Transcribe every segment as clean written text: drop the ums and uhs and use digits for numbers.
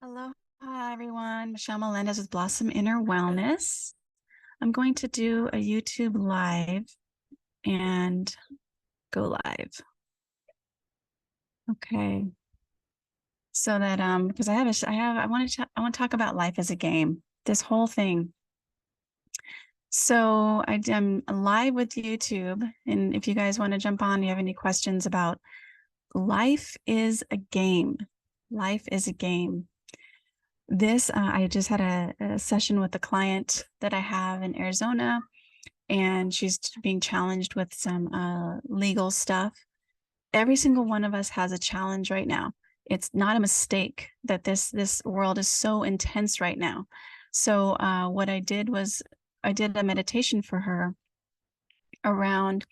Aloha, everyone. Michelle Melendez with Blossom Inner Wellness. I'm going to do a YouTube live and go live. Okay. So that because I want to talk about life as a game. This whole thing. So I'm live with YouTube, and if you guys want to jump on, you have any questions about life is a game. Life is a game. I just had a session with a client that I have in Arizona, and she's being challenged with some legal stuff. Every single one of us has a challenge right now. It's not a mistake that this world is so intense right now. So what I did was I did a meditation for her around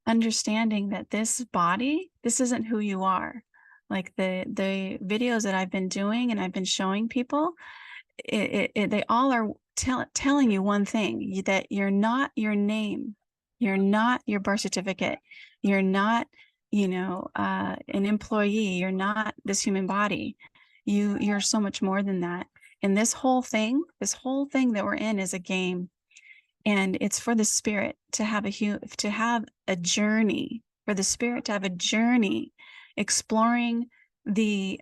understanding that this body, this isn't who you are. Like the videos that I've been doing and I've been showing people, they all are telling you one thing, that you're not your name, you're not your birth certificate, you're not, an employee, you're not this human body. You're so much more than that. And this whole thing that we're in is a game. And it's for the spirit to have a journey, for the spirit to have a journey exploring the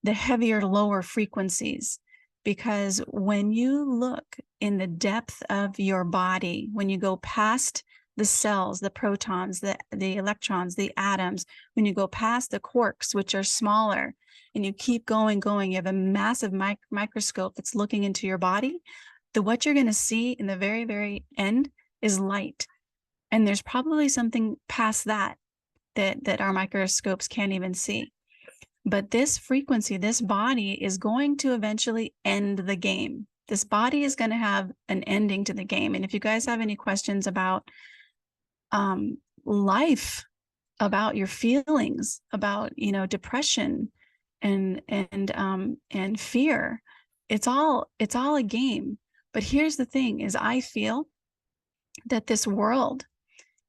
heavier, lower frequencies. Because when you look in the depth of your body, when you go past the cells, the protons, the electrons, the atoms, when you go past the quarks, which are smaller, and you keep going, you have a massive microscope that's looking into your body, what you're going to see in the very, very end is light. And there's probably something past that our microscopes can't even see. But this frequency, this body is going to eventually end the game. This body is going to have an ending to the game. And if you guys have any questions about life, about your feelings, about, depression and fear, it's all a game. But here's the thing is I feel that this world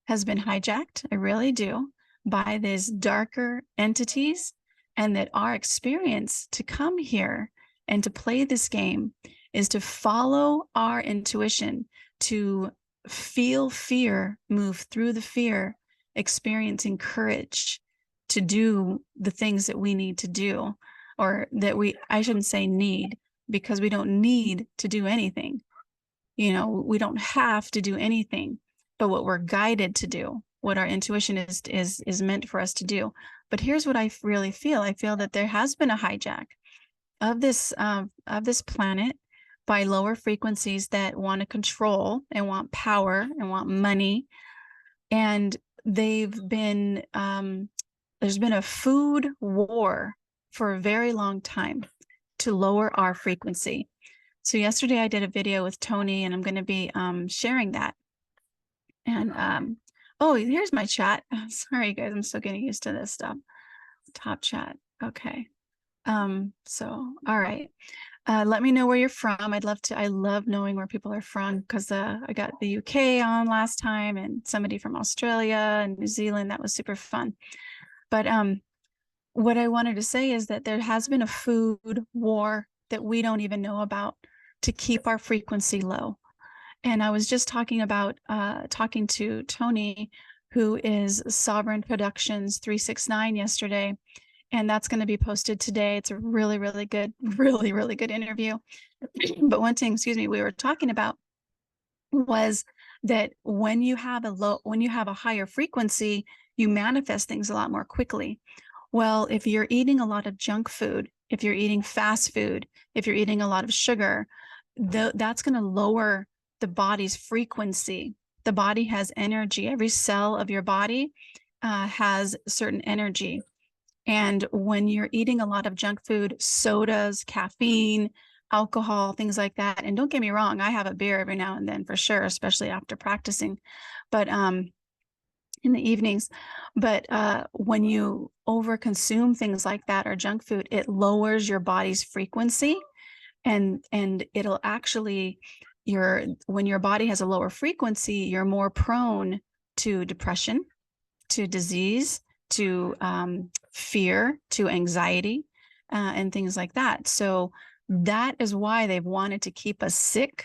has been hijacked, I really do, by these darker entities, and that our experience to come here and to play this game is to follow our intuition, to feel fear, move through the fear, experiencing courage to do the things that we need to do, or I shouldn't say need, because we don't need to do anything. We don't have to do anything, but what we're guided to do, what our intuition is meant for us to do. But here's what I really feel. I feel that there has been a hijack of this planet by lower frequencies that want to control and want power and want money. And there's been a food war for a very long time to lower our frequency. So yesterday I did a video with Tony, and I'm going to be sharing that. And oh, here's my chat. Sorry, guys, I'm still getting used to this stuff. Top chat. Okay. So, all right. Let me know where you're from. I love knowing where people are from, because I got the UK on last time and somebody from Australia and New Zealand. That was super fun. But what I wanted to say is that there has been a food war that we don't even know about to keep our frequency low. And I was just talking to Tony, who is Sovereign Productions 369 yesterday, and that's going to be posted today. It's a really, really good, really, really good interview. But one thing, we were talking about was that when you have a higher frequency, you manifest things a lot more quickly. Well, if you're eating a lot of junk food, if you're eating fast food, if you're eating a lot of sugar, that's going to lower the body's frequency. The body has energy. Every cell of your body has certain energy. And when you're eating a lot of junk food, sodas, caffeine, alcohol, things like that, and don't get me wrong, I have a beer every now and then for sure, especially after practicing, but in the evenings. But when you overconsume things like that or junk food, it lowers your body's frequency, and it'll actually, when your body has a lower frequency, you're more prone to depression, to disease, to fear, to anxiety, and things like that. So that is why they've wanted to keep us sick.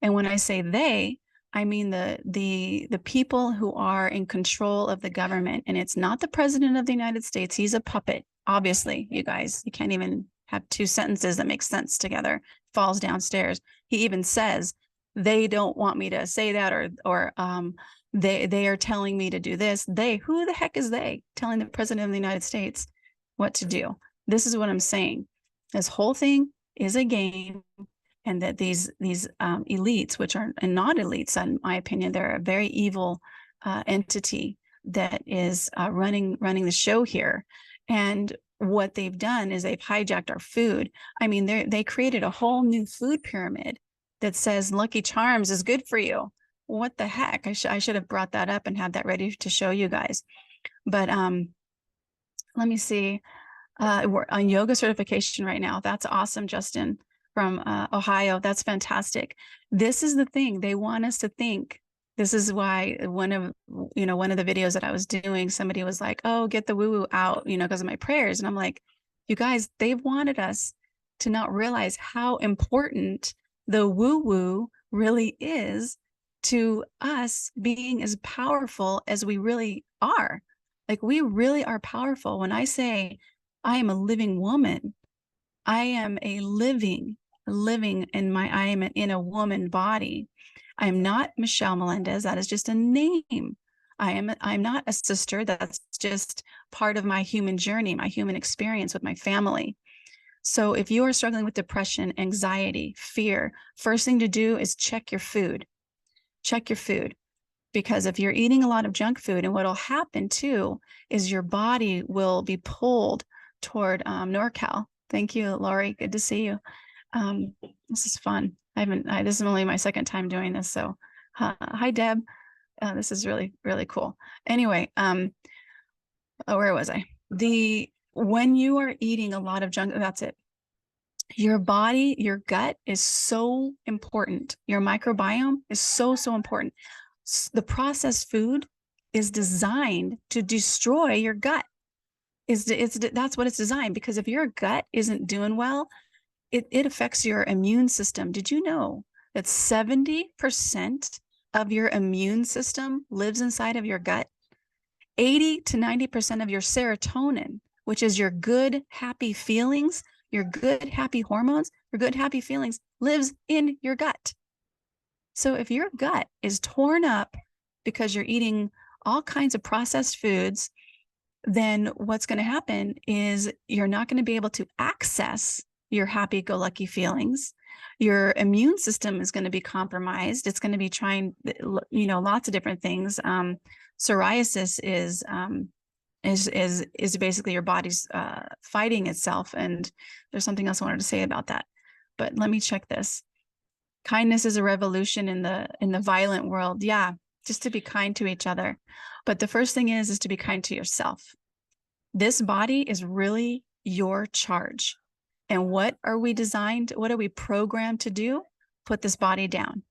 And when I say they, I mean the people who are in control of the government. And it's not the president of the United States. He's a puppet. Obviously, you guys, you can't even have two sentences that make sense together. Falls downstairs. He even says they don't want me to say that, or they are telling me to do this. They, who the heck is they telling the president of the United States what to do? This is what I'm saying. This whole thing is a game, and that these elites, which are not elites, in my opinion, they're a very evil entity that is running the show here. And what they've done is they've hijacked our food. I mean, they created a whole new food pyramid that says Lucky Charms is good for you. What the heck? I should have brought that up and had that ready to show you guys. But let me see. We're on yoga certification right now. That's awesome, Justin from Ohio. That's fantastic. This is the thing. They want us to think. This is why one of the videos that I was doing, somebody was like, oh, get the woo-woo out, because of my prayers. And I'm like, you guys, they've wanted us to not realize how important the woo-woo really is to us being as powerful as we really are. Like, we really are powerful. When I say I am a living woman, I am a living I am in a woman body. I am not Michelle Melendez. That is just a name. I'm not a sister. That's just part of my human journey, my human experience with my family. So if you are struggling with depression, anxiety, fear, first thing to do is check your food. Check your food. Because if you're eating a lot of junk food, and what'll happen too is your body will be pulled toward NorCal. Thank you, Lori. Good to see you. This is fun. This is only my second time doing this. So hi, Deb. This is really, really cool. Anyway, where was I? When you are eating a lot of junk, that's it. Your body, your gut is so important. Your microbiome is so important. The processed food is designed to destroy your gut. That's what it's designed, because if your gut isn't doing well, it affects your immune system. Did you know that 70% of your immune system lives inside of your gut? 80 to 90% of your serotonin, which is your good, happy feelings, your good, happy hormones, your good, happy feelings, lives in your gut. So if your gut is torn up because you're eating all kinds of processed foods, then what's going to happen is you're not going to be able to access your happy-go-lucky feelings. Your immune system is going to be compromised. It's going to be trying, lots of different things. Psoriasis is basically your body's fighting itself. And there's something else I wanted to say about that, but let me check this. Kindness is a revolution in the violent world. Yeah, just to be kind to each other. But the first thing is to be kind to yourself. This body is really your charge. And what are we programmed to do? Put this body down.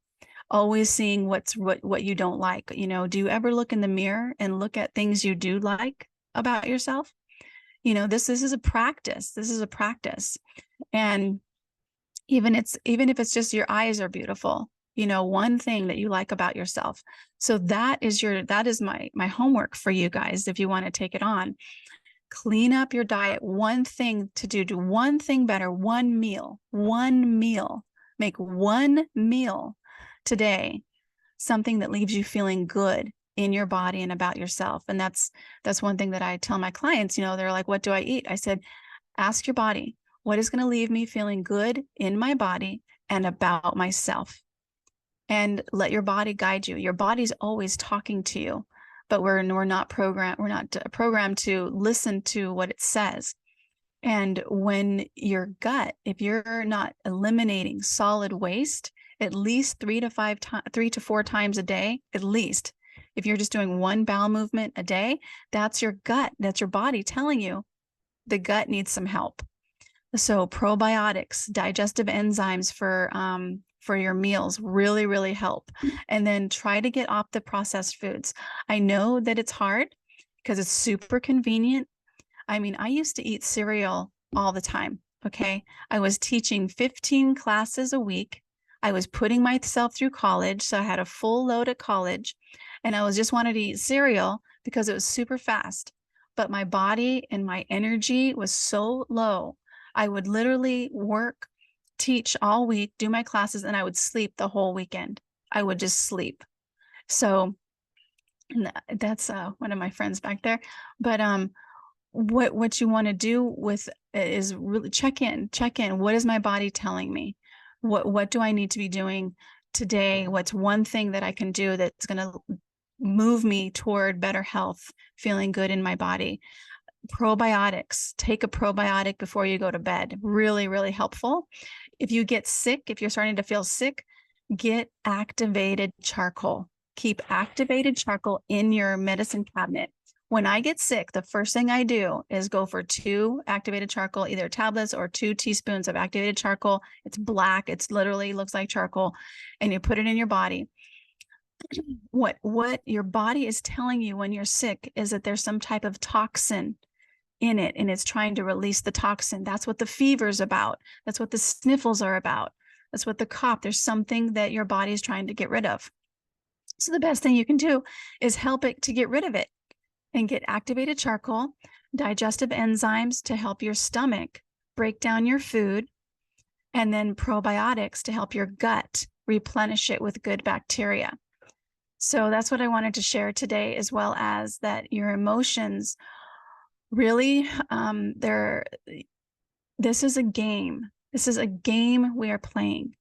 Always seeing what you don't like. Do you ever look in the mirror and look at things you do like about yourself? This is a practice. This is a practice. And even if it's just your eyes are beautiful, one thing that you like about yourself. So that is my homework for you guys. If you want to take it on, clean up your diet. One thing to do one thing better, one meal, make one meal today, something that leaves you feeling good in your body and about yourself. And that's one thing that I tell my clients. They're like, what do I eat? I said, ask your body, what is going to leave me feeling good in my body and about myself? And let your body guide you. Your body's always talking to you, but we're not programmed to listen to what it says. And when your gut, if you're not eliminating solid waste at least 3 to 4 times a day, at least, if you're just doing one bowel movement a day, that's your gut, that's your body telling you the gut needs some help. So probiotics, digestive enzymes for your meals really, really help. And then try to get off the processed foods. I know that it's hard because it's super convenient. I mean, I used to eat cereal all the time. Okay. I was teaching 15 classes a week. I was putting myself through college. So I had a full load at college, and I was just wanted to eat cereal because it was super fast. But my body and my energy was so low. I would literally work, teach all week, do my classes, and I would sleep the whole weekend. I would just sleep. So that's one of my friends back there. But what you want to do with is really check in. What is my body telling me? What do I need to be doing today? What's one thing that I can do that's going to move me toward better health, feeling good in my body? Probiotics. Take a probiotic before you go to bed. Really, really helpful. If you get sick, if you're starting to feel sick, get activated charcoal. Keep activated charcoal in your medicine cabinet. When I get sick, the first thing I do is go for 2 activated charcoal, either tablets or 2 teaspoons of activated charcoal. It's black. It's literally looks like charcoal, and you put it in your body. What your body is telling you when you're sick is that there's some type of toxin in it, and it's trying to release the toxin. That's what the fever's about. That's what the sniffles are about. That's what the cough. There's something that your body is trying to get rid of. So the best thing you can do is help it to get rid of it, and get activated charcoal, digestive enzymes to help your stomach break down your food, and then probiotics to help your gut replenish it with good bacteria. So that's what I wanted to share today, as well as that your emotions really, this is a game. This is a game we are playing.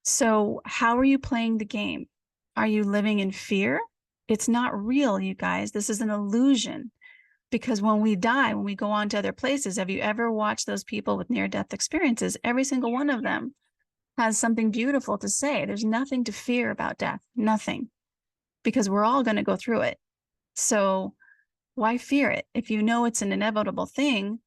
So how are you playing the game? Are you living in fear? It's not real, you guys. This is an illusion. Because when we die, when we go on to other places, have you ever watched those people with near-death experiences? Every single one of them has something beautiful to say. There's nothing to fear about death, nothing, because we're all going to go through it. So why fear it? If you know it's an inevitable thing,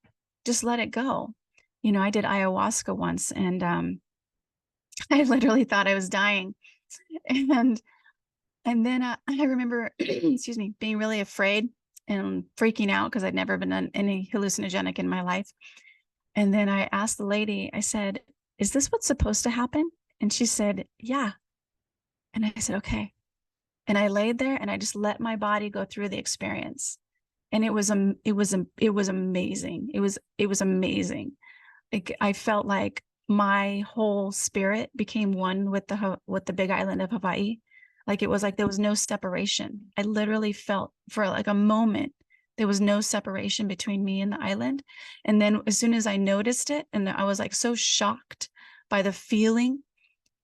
just let it go. You know, I did ayahuasca once, and I literally thought I was dying. And then I remember, excuse me, being really afraid and freaking out because I'd never been on any hallucinogenic in my life. And then I asked the lady, I said, "Is this what's supposed to happen?" And she said, "Yeah." And I said, "Okay." And I laid there and I just let my body go through the experience. And it was amazing. It was amazing. I felt like my whole spirit became one with the big island of Hawaii. Like it was like there was no separation. I literally felt for like a moment there was no separation between me and the island. And then as soon as I noticed it, and I was like so shocked by the feeling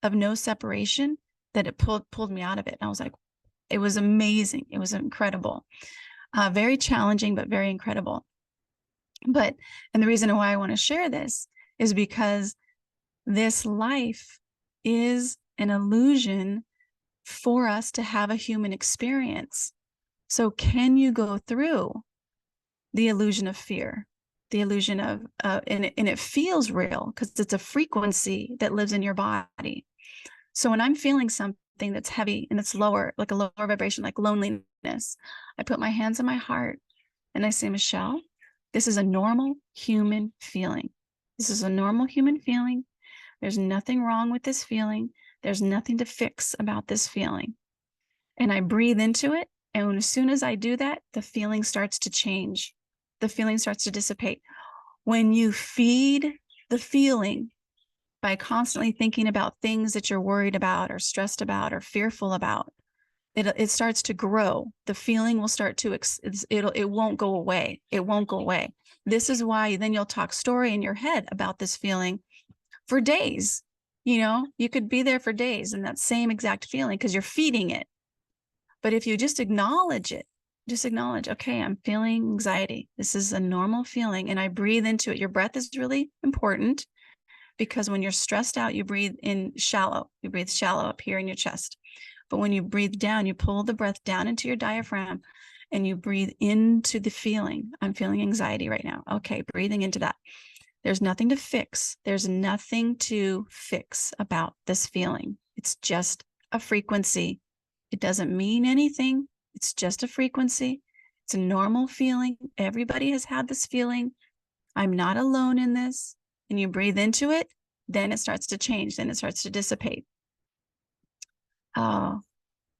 of no separation that it pulled me out of it. And I was like, it was amazing. It was incredible. Very challenging, but very incredible. And the reason why I want to share this is because this life is an illusion for us to have a human experience. So can you go through the illusion of fear, the illusion of, and it feels real because it's a frequency that lives in your body. So when I'm feeling something that's heavy and it's lower, like a lower vibration, like loneliness, I put my hands on my heart and I say, "Michelle, this is a normal human feeling. This is a normal human feeling. There's nothing wrong with this feeling. There's nothing to fix about this feeling." And I breathe into it. And as soon as I do that, the feeling starts to change. The feeling starts to dissipate. When you feed the feeling by constantly thinking about things that you're worried about or stressed about or fearful about, it starts to grow. The feeling will start to, it won't go away. It won't go away. This is why then you'll talk story in your head about this feeling for days. You know, you could be there for days in that same exact feeling because you're feeding it. But if you just acknowledge it, just acknowledge, okay, I'm feeling anxiety. This is a normal feeling. And I breathe into it. Your breath is really important because when you're stressed out, you breathe in shallow. You breathe shallow up here in your chest. But when you breathe down, you pull the breath down into your diaphragm and you breathe into the feeling. I'm feeling anxiety right now. Okay, breathing into that. There's nothing to fix. There's nothing to fix about this feeling. It's just a frequency. It doesn't mean anything. It's just a frequency. It's a normal feeling. Everybody has had this feeling I'm not alone in this. And you breathe into it, then it starts to change, then it starts to dissipate. Oh,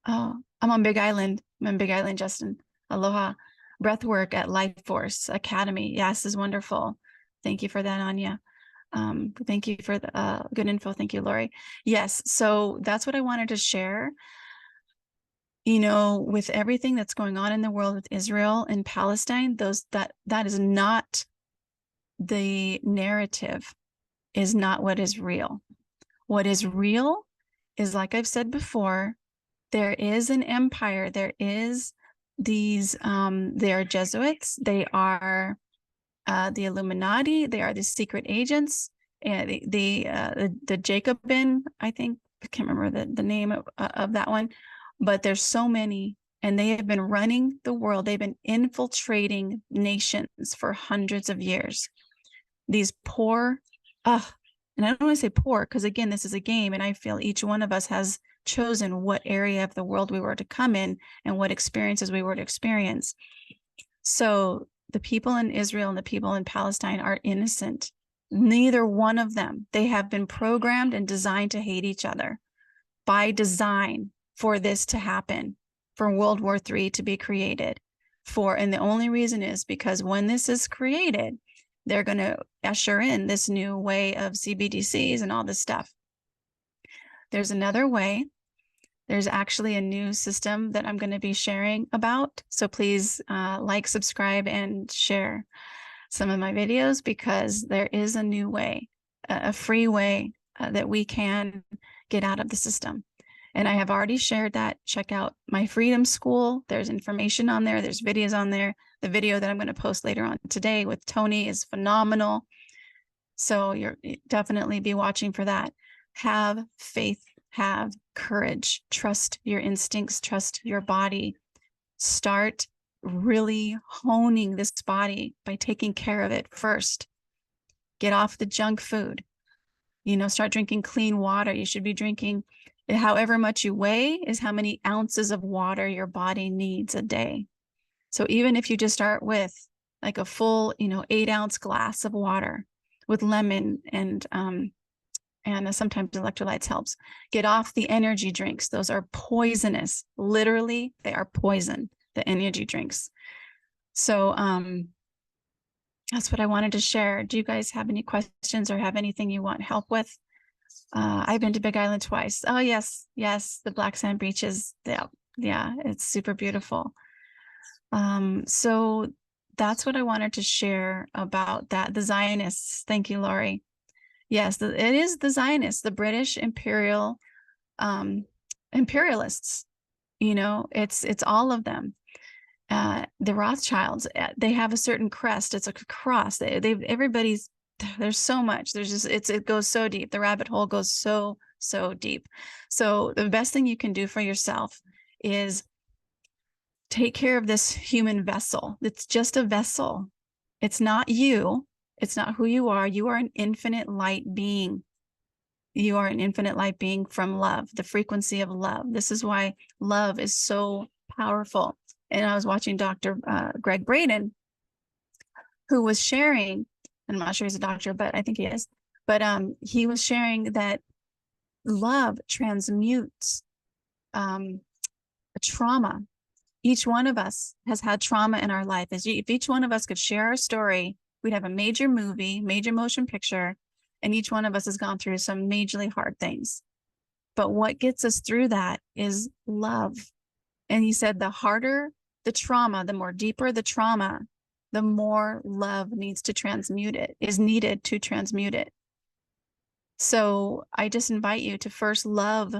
I'm on Big Island. I'm on Big Island, Justin. Aloha. Breathwork at Life Force Academy. Yes, is wonderful. Thank you for that, Anya. Thank you for the good info. Thank you, Lori. Yes, so that's what I wanted to share. You know, with everything that's going on in the world with Israel and Palestine, that is not the narrative, is not what is real. What is real is, like I've said before, there is an empire. There is these, they are Jesuits. They are the Illuminati. They are the secret agents. And the Jacobin, I think, I can't remember the name of that one, but there's so many, and they have been running the world. They've been infiltrating nations for hundreds of years. These poor, and I don't want to say poor, because again, this is a game, and I feel each one of us has chosen what area of the world we were to come in and what experiences we were to experience. So the people in Israel and the people in Palestine are innocent. Neither one of them. They have been programmed and designed to hate each other by design for this to happen, for World War III to be created. And the only reason is because when this is created, they're going to usher in this new way of CBDCs and all this stuff. There's another way. There's actually a new system that I'm going to be sharing about. So please like, subscribe, and share some of my videos, because there is a new way, a free way that we can get out of the system. And I have already shared that. Check out my Freedom School. There's information on there. There's videos on there. The video that I'm going to post later on today with Tony is phenomenal. So you're definitely be watching for that. Have faith, have courage, trust your instincts, trust your body. Start really honing this body by taking care of it first. Get off the junk food. You know, start drinking clean water. You should be drinking, however much you weigh is how many ounces of water your body needs a day. So even if you just start with like a full, 8-ounce glass of water with lemon and sometimes electrolytes helps. Get off the energy drinks. Those are poisonous. Literally, they are poison, the energy drinks. So that's what I wanted to share. Do you guys have any questions or have anything you want help with? I've been to Big Island twice. Oh, yes, the black sand beaches. Yeah, it's super beautiful. So that's what I wanted to share about that. The Zionists. Thank you, Lori. Yes, it is the Zionists, the British imperialists. It's all of them. The Rothschilds, they have a certain crest. It's a cross. There's so much. It goes so deep. The rabbit hole goes so deep. So the best thing you can do for yourself is take care of this human vessel. It's just a vessel. It's not you. It's not who you are. You are an infinite light being. You are an infinite light being from love, the frequency of love. This is why love is so powerful. And I was watching Dr. Greg Braden, who was sharing, and I'm not sure he's a doctor, but I think he is, but he was sharing that love transmutes trauma. Each one of us has had trauma in our life. If each one of us could share our story, we'd have a major movie, major motion picture, and each one of us has gone through some majorly hard things. But what gets us through that is love. And he said the harder the trauma, the more deeper the trauma, the more love is needed to transmute it. So I just invite you to first love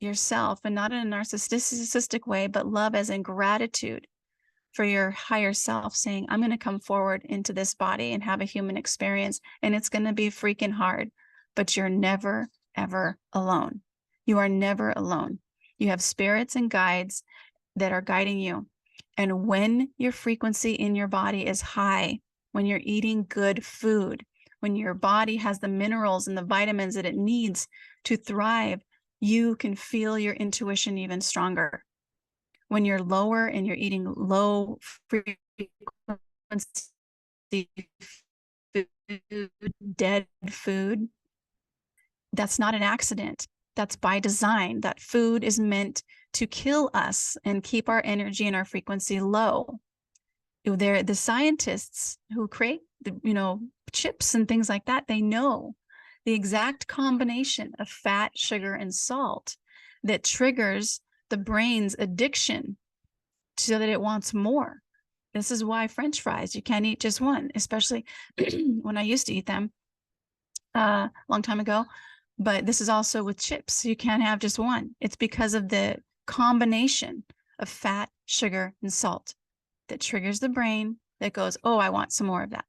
yourself, and not in a narcissistic way, but love as in gratitude for your higher self, saying, I'm going to come forward into this body and have a human experience, and it's going to be freaking hard, but you're never, ever alone. You are never alone. You have spirits and guides that are guiding you. And when your frequency in your body is high, when you're eating good food, when your body has the minerals and the vitamins that it needs to thrive, you can feel your intuition even stronger. When you're lower and you're eating low frequency food, dead food. That's not an accident. That's by design. That food is meant to kill us and keep our energy and our frequency low. They're the scientists who create the, chips and things like that. They know the exact combination of fat, sugar, and salt that triggers the brain's addiction so that it wants more. This is why French fries, you can't eat just one, especially when I used to eat them a long time ago. But this is also with chips. You can't have just one. It's because of the combination of fat, sugar, and salt that triggers the brain that goes, oh, I want some more of that.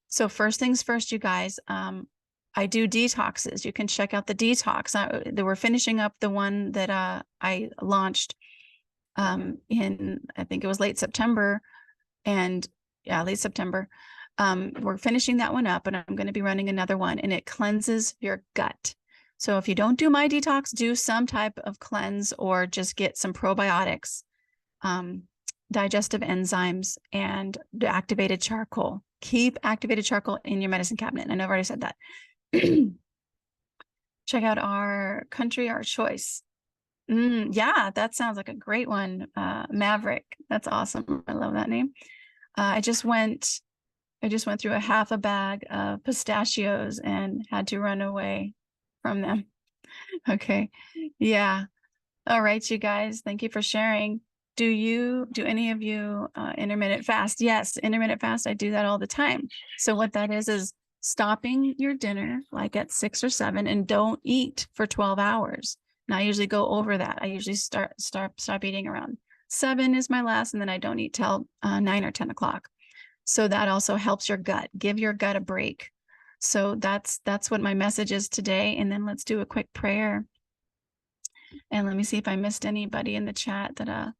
So first things first, you guys, I do detoxes. You can check out the detox. We're finishing up the one that I launched in, I think it was late September. And yeah, late September. We're finishing that one up, and I'm going to be running another one, and it cleanses your gut. So if you don't do my detox, do some type of cleanse or just get some probiotics, digestive enzymes, and the activated charcoal. Keep activated charcoal in your medicine cabinet. I know I've already said that. Check out our country, our choice. Yeah, that sounds like a great one. Maverick. That's awesome. I love that name. I just went through a half a bag of pistachios and had to run away from them. Okay. Yeah. All right, you guys. Thank you for sharing. Do any of you intermittent fast? Yes, intermittent fast. I do that all the time. So what that is stopping your dinner like at 6 or 7 and don't eat for 12 hours. Now I usually go over that. I usually stop eating around 7 is my last, and then I don't eat till 9 or 10 o'clock. So that also helps your gut. Give your gut a break. So that's what my message is today. And then let's do a quick prayer. And let me see if I missed anybody in the chat that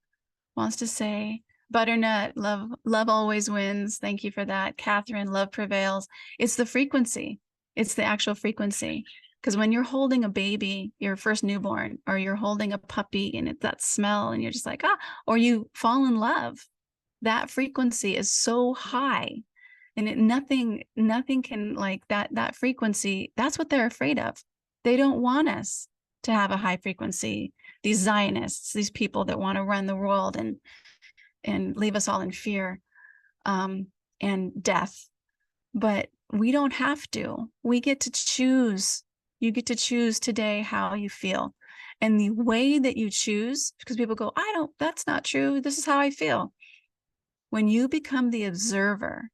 wants to say. Butternut, love always wins. Thank you for that. Catherine, love prevails. It's the frequency. It's the actual frequency. Because when you're holding a baby, your first newborn, or you're holding a puppy and it's that smell and you're just like, or you fall in love, that frequency is so high, and nothing can like that frequency. That's what they're afraid of. They don't want us to have a high frequency. These Zionists, these people that want to run the world and leave us all in fear and death. But we don't have to. We get to choose. You get to choose today how you feel. And the way that you choose, because people go, that's not true. This is how I feel. When you become the observer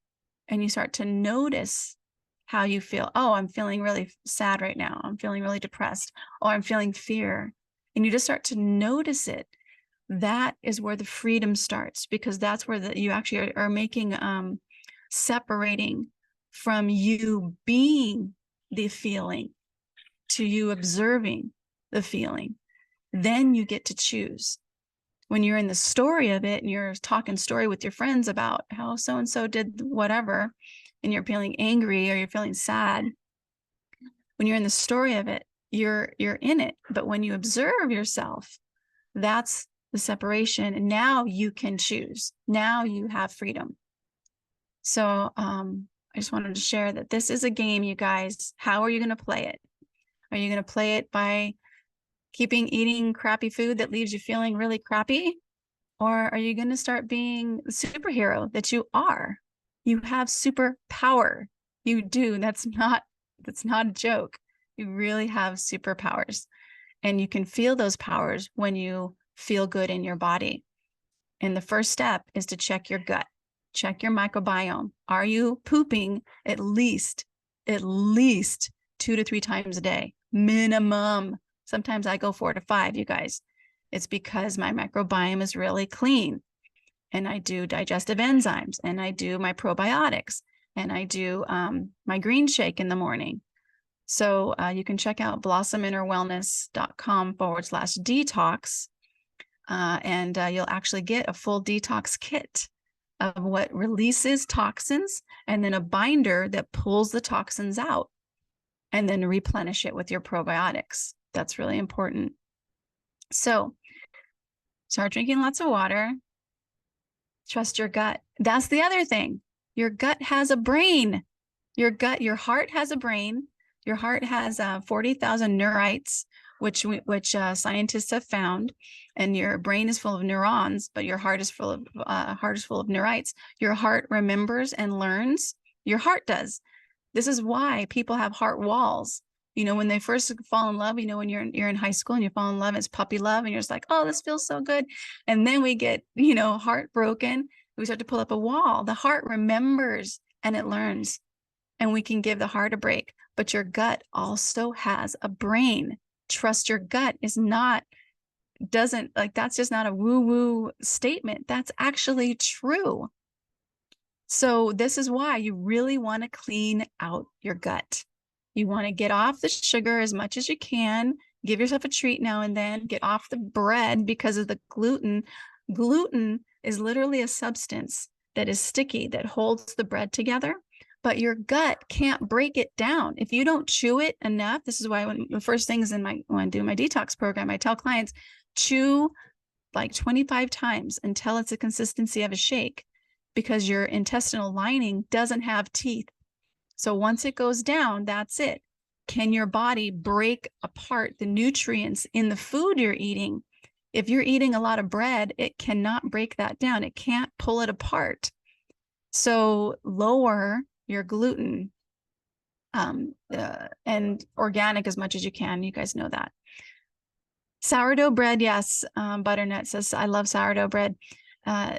and you start to notice how you feel, I'm feeling really sad right now. I'm feeling really depressed, or I'm feeling fear. And you just start to notice it. That is where the freedom starts, because that's where you actually are making, separating from you being the feeling to you observing the feeling. Then you get to choose. When you're in the story of it and you're talking story with your friends about how so-and-so did whatever, and you're feeling angry or you're feeling sad, when you're in the story of it, you're in it. But when you observe yourself, that's the separation. And now you can choose. Now you have freedom. So I just wanted to share that this is a game, you guys. How are you going to play it? Are you going to play it by eating crappy food that leaves you feeling really crappy? Or are you going to start being the superhero that you are? You have superpower. You do. That's not a joke. You really have superpowers. And you can feel those powers when you feel good in your body. And the first step is to check your gut. Check your microbiome. Are you pooping at least 2 to 3 times a day? Minimum. Sometimes I go 4 to 5, you guys. It's because my microbiome is really clean. And I do digestive enzymes, and I do my probiotics, and I do my green shake in the morning. So you can check out blossominnerwellness.com/detox. And you'll actually get a full detox kit of what releases toxins, and then a binder that pulls the toxins out, and then replenish it with your probiotics. That's really important. So start drinking lots of water. Trust your gut. That's the other thing. Your gut has a brain. Your gut, your heart has a brain. Your heart has 40,000 neurites, which scientists have found, and your brain is full of neurons, but your heart is full of neurites. Your heart remembers and learns. Your heart does. This is why people have heart walls. You know, when they first fall in love, you know, when you're in high school and you fall in love, it's puppy love, and you're just like, oh, this feels so good. And then we get, you know, heartbroken. We start to pull up a wall. The heart remembers and it learns, and we can give the heart a break. But your gut also has a brain. Trust your gut is not, doesn't like, that's just not a woo-woo statement. That's actually true. So this is why you really want to clean out your gut. You want to get off the sugar as much as you can. Give yourself a treat now and then. Get off the bread because of the gluten. Gluten is literally a substance that is sticky that holds the bread together, but your gut can't break it down. If you don't chew it enough, this is why when the first things when I do my detox program, I tell clients, chew like 25 times until it's the consistency of a shake, because your intestinal lining doesn't have teeth. So once it goes down, that's it. Can your body break apart the nutrients in the food you're eating? If you're eating a lot of bread, it cannot break that down. It can't pull it apart. So lower your gluten and organic as much as you can. You guys know that. Sourdough bread, yes. Butternut says, I love sourdough bread.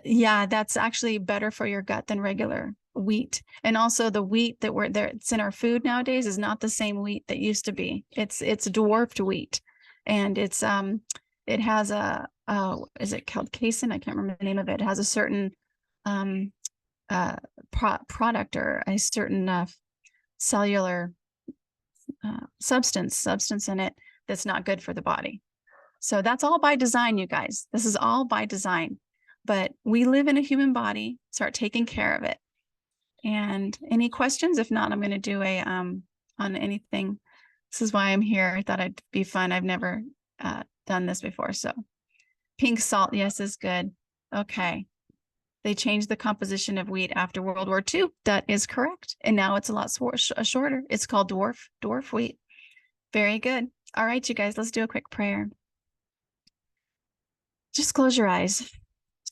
Yeah, that's actually better for your gut than regular wheat. And also the wheat that it's in our food nowadays is not the same wheat that used to be. It's dwarfed wheat, and it has is it called casein? I can't remember the name of it. It has a certain product or a certain cellular substance in it that's not good for the body. So that's all by design, you guys. This is all by design. But we live in a human body. Start taking care of it. And any questions? If not, I'm going to do a on anything. This is why I'm here. I thought it'd be fun. I've never done this before. So pink salt, yes, is good. Okay. They changed the composition of wheat after World War II. That is correct. And now it's a lot shorter. It's called dwarf wheat. Very good. All right, you guys, let's do a quick prayer. Just close your eyes.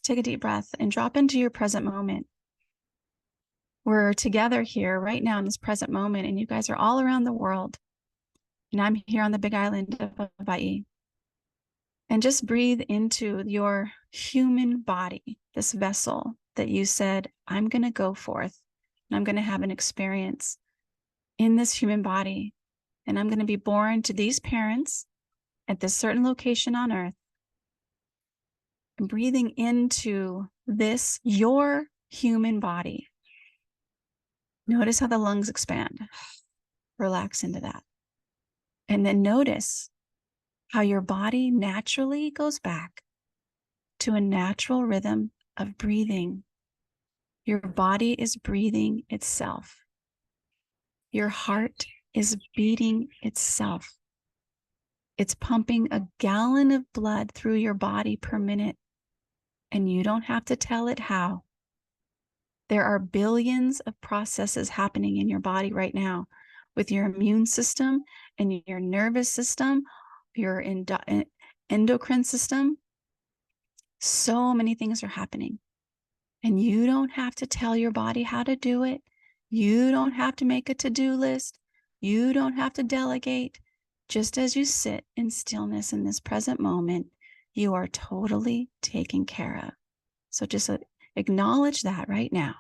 Take a deep breath and drop into your present moment. We're together here right now in this present moment, and you guys are all around the world. And I'm here on the big island of Hawaii. And just breathe into your human body, this vessel that you said, I'm going to go forth and I'm going to have an experience in this human body. And I'm going to be born to these parents at this certain location on earth. And breathing into this, your human body. Notice how the lungs expand. Relax into that. And then notice how your body naturally goes back to a natural rhythm of breathing. Your body is breathing itself. Your heart is beating itself. It's pumping a gallon of blood through your body per minute, and you don't have to tell it how. There are billions of processes happening in your body right now with your immune system and your nervous system, your endocrine system. So many things are happening. And you don't have to tell your body how to do it. You don't have to make a to-do list. You don't have to delegate. Just as you sit in stillness in this present moment, you are totally taken care of. So just acknowledge that right now.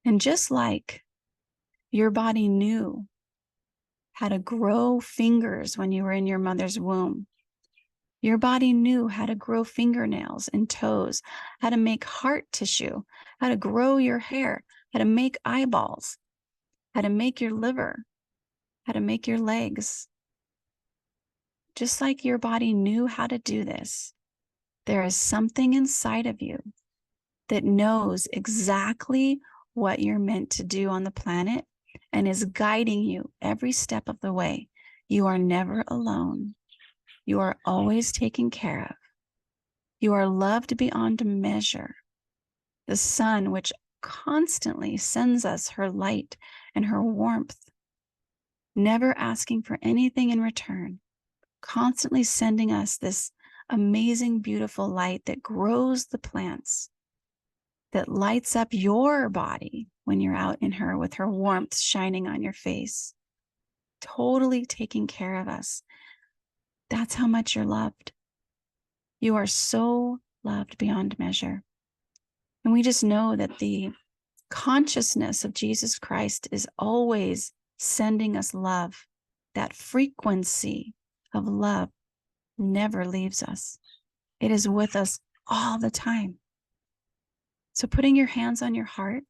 And just like your body knew how to grow fingers when you were in your mother's womb, your body knew how to grow fingernails and toes, how to make heart tissue, how to grow your hair, how to make eyeballs, how to make your liver, how to make your legs. Just like your body knew how to do this, there is something inside of you that knows exactly what you're meant to do on the planet and is guiding you every step of the way. You are never alone. You are always taken care of. You are loved beyond measure. The sun, which constantly sends us her light and her warmth, never asking for anything in return, constantly sending us this amazing, beautiful light that grows the plants, that lights up your body when you're out in her with her warmth shining on your face, totally taking care of us. That's how much you're loved. You are so loved beyond measure. And we just know that the consciousness of Jesus Christ is always sending us love. That frequency of love never leaves us. It is with us all the time. So putting your hands on your heart,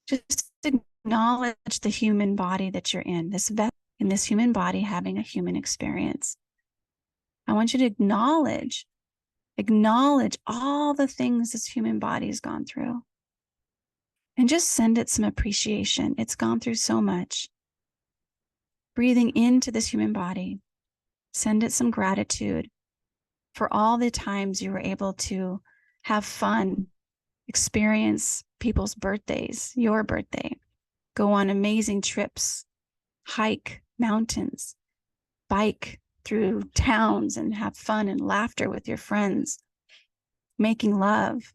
just acknowledge the human body that you're in this human body having a human experience. I want you to acknowledge all the things this human body has gone through. And just send it some appreciation. It's gone through so much. Breathing into this human body, send it some gratitude for all the times you were able to have fun, experience people's birthdays, your birthday, go on amazing trips, hike mountains, bike through towns and have fun and laughter with your friends, making love,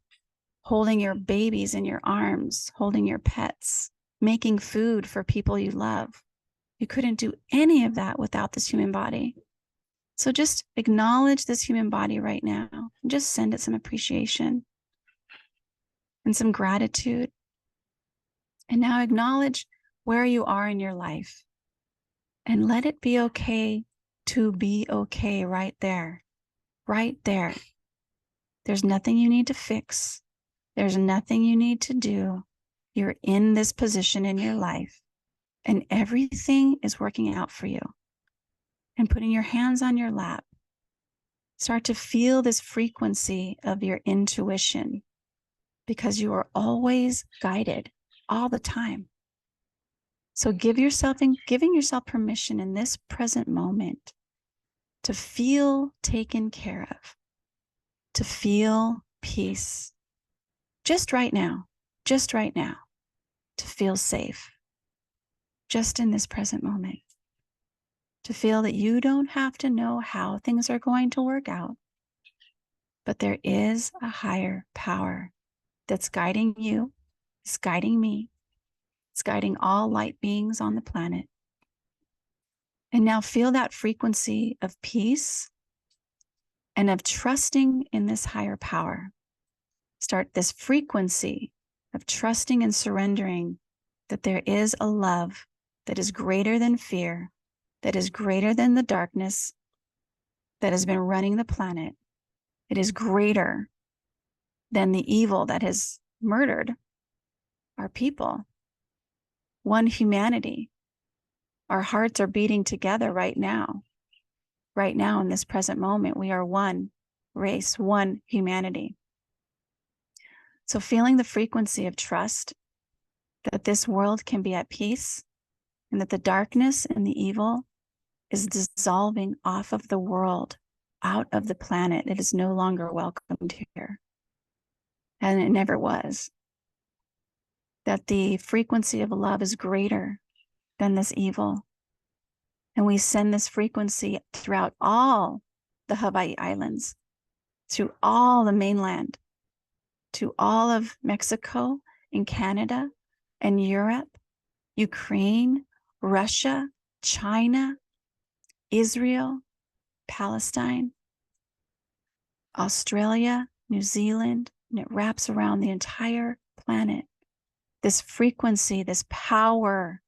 holding your babies in your arms, holding your pets, making food for people you love. You couldn't do any of that without this human body. So just acknowledge this human body right now and just send it some appreciation and some gratitude. And now acknowledge where you are in your life and let it be okay to be okay right there, right there. There's nothing you need to fix. There's nothing you need to do. You're in this position in your life and everything is working out for you. And putting your hands on your lap, start to feel this frequency of your intuition because you are always guided all the time. So giving yourself permission in this present moment to feel taken care of, to feel peace, just right now, to feel safe, just in this present moment, to feel that you don't have to know how things are going to work out, but there is a higher power that's guiding you, it's guiding me, it's guiding all light beings on the planet. And now feel that frequency of peace and of trusting in this higher power. Start this frequency of trusting and surrendering that there is a love that is greater than fear, that is greater than the darkness that has been running the planet. It is greater than the evil that has murdered our people. One humanity. Our hearts are beating together right now. Right now, in this present moment, we are one race, one humanity. So feeling the frequency of trust that this world can be at peace and that the darkness and the evil is dissolving off of the world, out of the planet. It is no longer welcomed here. And it never was. That the frequency of love is greater than this evil. And we send this frequency throughout all the Hawaii Islands, through all the mainland, to all of Mexico and Canada and Europe, Ukraine, Russia, China, Israel, Palestine, Australia, New Zealand, and it wraps around the entire planet. This frequency, this power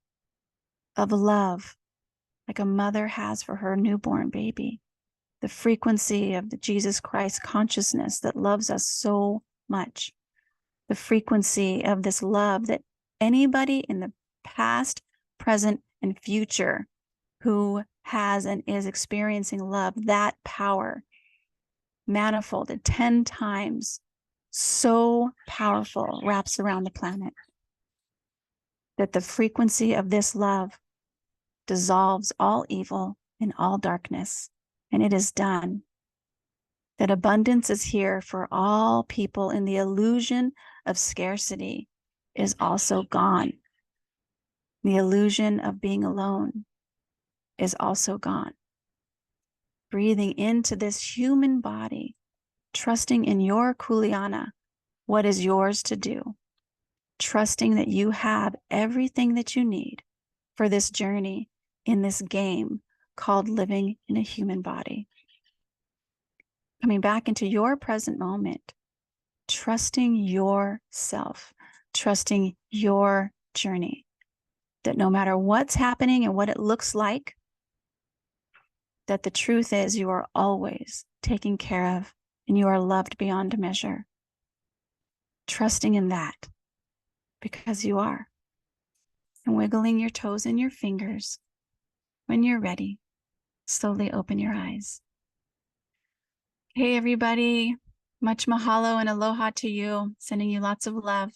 of love, like a mother has for her newborn baby. The frequency of the Jesus Christ consciousness that loves us so much. The frequency of this love that anybody in the past, present, and future who has and is experiencing love, that power manifolded 10 times, so powerful, wraps around the planet. That the frequency of this love dissolves all evil and all darkness, and it is done. that abundance is here for all people, and the illusion of scarcity is also gone. The illusion of being alone is also gone. Breathing into this human body, trusting in your kuleana, what is yours to do, trusting that you have everything that you need for this journey in this game called living in a human body. Coming back into your present moment, trusting yourself, trusting your journey, that no matter what's happening and what it looks like, that the truth is you are always taken care of and you are loved beyond measure. Trusting in that because you are. And wiggling your toes and your fingers. When you're ready, slowly open your eyes. Hey, everybody. Much mahalo and aloha to you. Sending you lots of love.